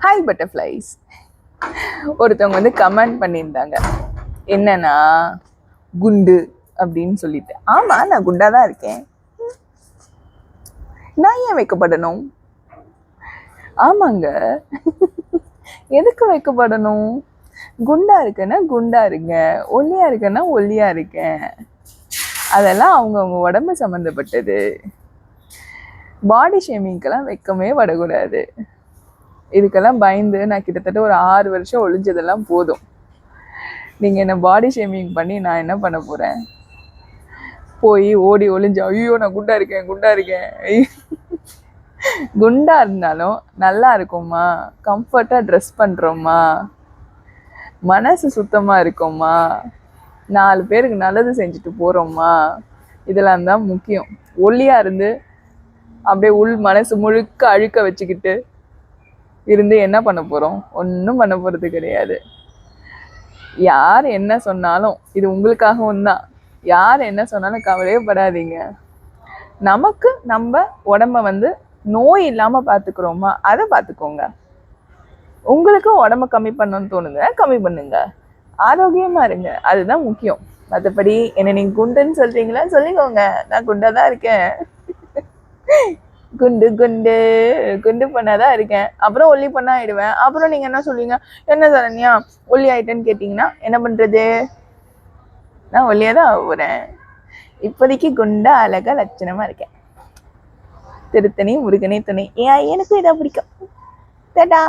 Hi butterflies. ஒருத்தவங்க வந்து comment பண்ணியிருந்தாங்க, என்னன்னா குண்டு அப்படின்னு சொல்லிட்டு. ஆமா, நான் குண்டா தான் இருக்கேன். நான் ஏன் வைக்கப்படணும்? ஆமாங்க, எதுக்கு வைக்கப்படணும்? குண்டா இருக்கேன்னா குண்டா இருக்கேன், ஒல்லியா இருக்கேன்னா ஒல்லியா இருக்கேன். அதெல்லாம் அவங்கவுங்க உடம்பு சம்மந்தப்பட்டது. பாடி ஷேமிங்கெல்லாம் வைக்கவே படக்கூடாது. இதுக்கெல்லாம் பயந்து நான் கிட்டத்தட்ட ஒரு 6 வருஷம் ஒழிஞ்சதெல்லாம் போதும். நீங்கள் என்ன பாடி ஷேமிங் பண்ணி நான் என்ன பண்ண போகிறேன்? போய் ஓடி ஒளிஞ்சு ஐயோ நான் குண்டா இருக்கேன் குண்டா இருக்கேன். குண்டா இருந்தாலும் நல்லா இருக்குமா, கம்ஃபர்ட்டாக ட்ரெஸ் பண்ணுறோமா, மனசு சுத்தமாக இருக்கோமா, 4 பேருக்கு நல்லது செஞ்சுட்டு போகிறோமா, இதெல்லாம் தான் முக்கியம். ஒல்லியாக இருந்து அப்படியே மனசு முழுக்க அழுக்க வச்சுக்கிட்டு இருந்து என்ன பண்ண போகிறோம்? ஒன்றும் பண்ண போகிறது கிடையாது. யார் என்ன சொன்னாலும் இது உங்களுக்காகவும் தான். யார் என்ன சொன்னாலும் கவலையே படாதீங்க. நமக்கு நம்ம உடம்ப வந்து நோய் இல்லாமல் பார்த்துக்கிறோமா, அதை பார்த்துக்கோங்க. உங்களுக்கு உடம்ப கம்மி பண்ணணும்னு தோணுங்க, கம்மி பண்ணுங்க. ஆரோக்கியமாக இருங்க, அதுதான் முக்கியம். மற்றபடி என்ன நீங்கள் குண்டுன்னு சொல்கிறீங்களா, சொல்லிக்கோங்க. நான் குண்டாக தான் இருக்கேன். குண்டு குண்டு குண்டு பண்ணாதான் இருக்கேன், அப்புறம் ஒல்லி பண்ணா ஆயிடுவேன். அப்புறம் நீங்க என்ன சொல்லுவீங்க, என்ன சரண்யா ஒல்லி ஆயிட்டேன்னு கேட்டீங்கன்னா என்ன பண்றது? நான் ஒல்லியா தான் ஆகுறேன். இப்போதைக்கு குண்டா அழகா லட்சணமா இருக்கேன். திருத்தணி முருகனே துணை. எனக்கும் இதான் பிடிக்கும். டாடா.